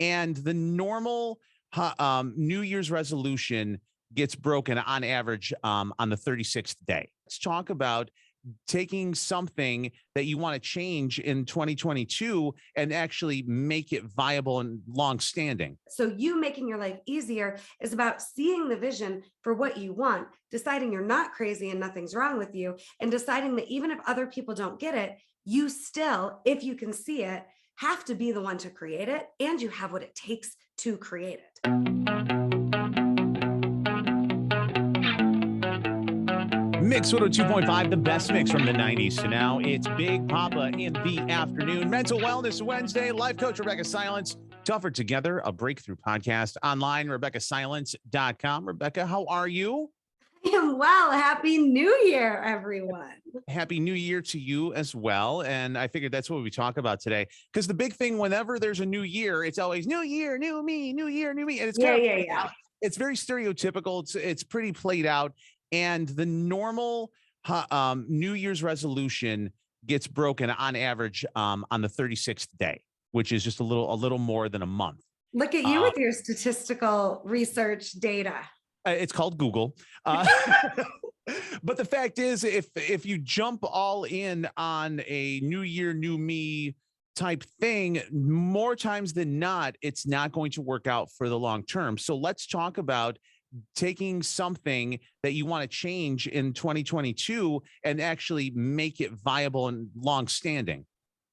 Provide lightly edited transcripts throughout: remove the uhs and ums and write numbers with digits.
and the normal New Year's resolution gets broken on average on the 36th day. Let's talk about taking something that you want to change in 2022 and actually make it viable and long-standing. So you making your life easier is about seeing the vision for what you want, deciding you're not crazy and nothing's wrong with you, and deciding that even if other people don't get it, you still, if you can see it, have to be the one to create it, and you have what it takes to create it. Mix 102.5, the best mix from the 90s to now. It's Big Poppa in the afternoon. Mental Wellness Wednesday. Life coach Rebeccah Silence. Tougher Together, a breakthrough podcast. Online, RebeccahSilence.com. Rebeccah, how are you? I am well. Happy New Year, everyone. Happy New Year to you as well. And I figured that's what we talk about today. Because the big thing, whenever there's a new year, it's always new year, new me, new year, new me. And it's it's very stereotypical. It's pretty played out. And the normal New Year's resolution gets broken on average on the 36th day, which is just a little more than a month. Look at you with your statistical research data. It's called Google. But the fact is, if you jump all in on a new year, new me type thing, more times than not, it's not going to work out for the long term. So let's talk about taking something that you want to change in 2022 and actually make it viable and long-standing.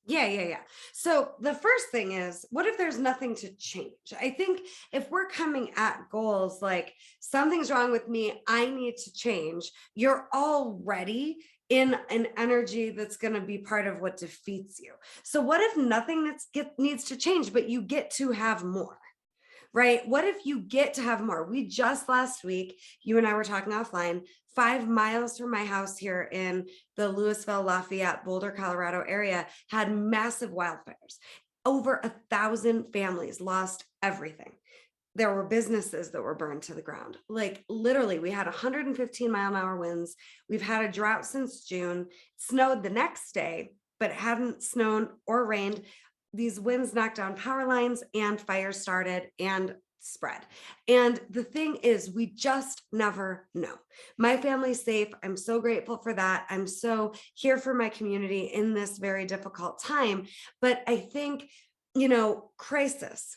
Yeah. So the first thing is, what if there's nothing to change? I think if we're coming at goals like something's wrong with me, I need to change, you're already in an energy that's going to be part of what defeats you. So what if nothing needs to change, but you get to have more? Right? What if you get to have more? We just last week, you and I were talking offline, 5 miles from my house here in the Louisville, Lafayette, Boulder, Colorado area had massive wildfires. Over 1,000 families lost everything. There were businesses that were burned to the ground. Like literally, we had 115-mile-an-hour winds. We've had a drought since June. It snowed the next day, but it hadn't snowed or rained. These winds knocked down power lines and fires started and spread. And the thing is, we just never know. My family's safe. I'm so grateful for that. I'm so here for my community in this very difficult time. But I think, crisis,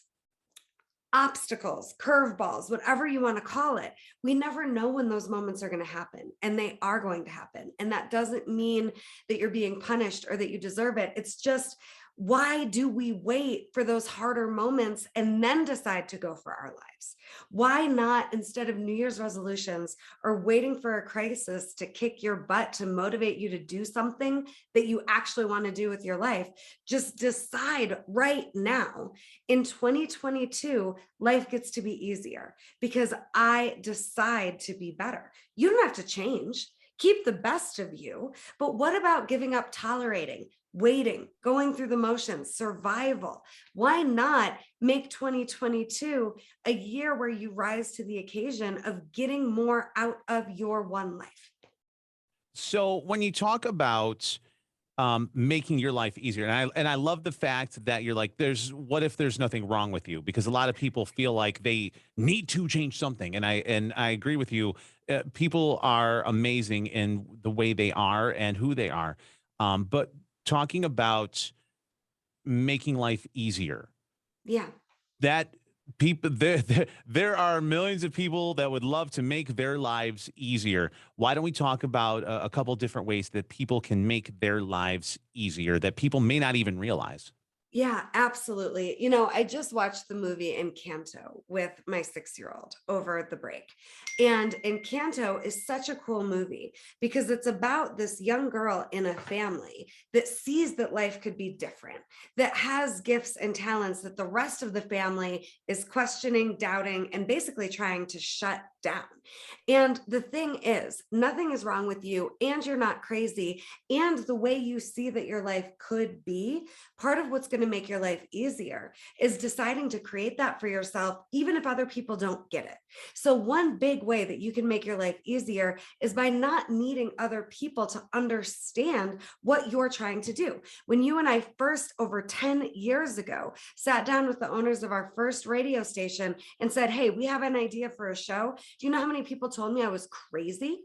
obstacles, curveballs, whatever you want to call it, we never know when those moments are going to happen, and they are going to happen. And that doesn't mean that you're being punished or that you deserve it. It's just, why do we wait for those harder moments and then decide to go for our lives? Why not, instead of New Year's resolutions or waiting for a crisis to kick your butt to motivate you to do something that you actually want to do with your life, just decide right now in 2022, life gets to be easier because I decide to be better. You don't have to change. Keep the best of you. But what about giving up tolerating, waiting, going through the motions, survival? Why not make 2022 a year where you rise to the occasion of getting more out of your one life? So when you talk about making your life easier, and I love the fact that you're like, what if there's nothing wrong with you? Because a lot of people feel like they need to change something, and I agree with you. People are amazing in the way they are and who they are, but talking about making life easier. Yeah. That people there are millions of people that would love to make their lives easier. Why don't we talk about a couple different ways that people can make their lives easier that people may not even realize? Yeah, absolutely. I just watched the movie Encanto with my 6-year-old over the break. And Encanto is such a cool movie because it's about this young girl in a family that sees that life could be different, that has gifts and talents that the rest of the family is questioning, doubting, and basically trying to shut down. And the thing is, nothing is wrong with you, and you're not crazy. And the way you see that your life could be, part of what's going to make your life easier is deciding to create that for yourself, even if other people don't get it. So one big way that you can make your life easier is by not needing other people to understand what you're trying to do. When you and I first, over 10 years ago, sat down with the owners of our first radio station and said, hey, we have an idea for a show. Do you know how many people told me I was crazy?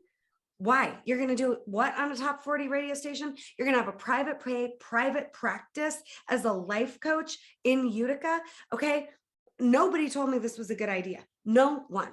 Why? You're going to do what on a top 40 radio station? You're going to have a private pay, private practice as a life coach in Utica. Okay. Nobody told me this was a good idea. No one.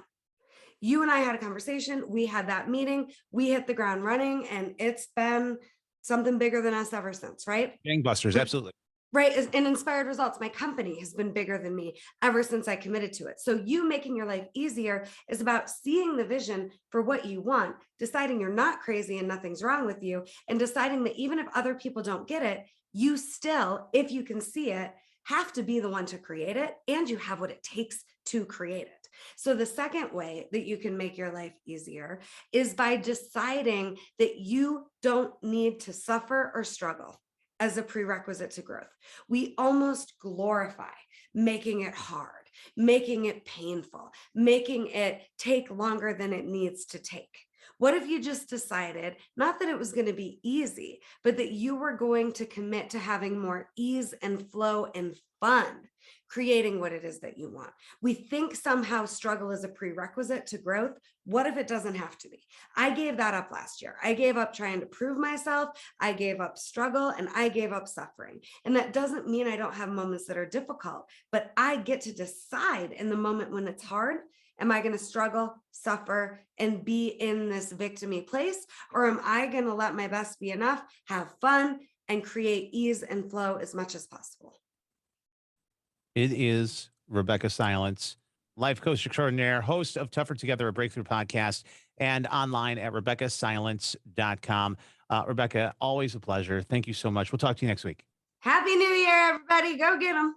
You and I had a conversation. We had that meeting. We hit the ground running, and it's been something bigger than us ever since, right? Gangbusters. Absolutely. Right. And Inspired Results, my company, has been bigger than me ever since I committed to it. So you making your life easier is about seeing the vision for what you want, deciding you're not crazy and nothing's wrong with you, and deciding that even if other people don't get it, you still, if you can see it, have to be the one to create it, and you have what it takes to create it. So the second way that you can make your life easier is by deciding that you don't need to suffer or struggle as a prerequisite to growth. We almost glorify making it hard, making it painful, making it take longer than it needs to take. What if you just decided, not that it was going to be easy, but that you were going to commit to having more ease and flow and fun, creating what it is that you want? We think somehow struggle is a prerequisite to growth. What if it doesn't have to be? I gave that up last year. I gave up trying to prove myself. I gave up struggle, and I gave up suffering. And that doesn't mean I don't have moments that are difficult, but I get to decide in the moment when it's hard. Am I going to struggle, suffer, and be in this victim-y place? Or am I going to let my best be enough, have fun, and create ease and flow as much as possible? It is Rebeccah Silence, life coach extraordinaire, host of Tougher Together, a breakthrough podcast, and online at RebeccahSilence.com. Rebeccah, always a pleasure. Thank you so much. We'll talk to you next week. Happy New Year, everybody. Go get them.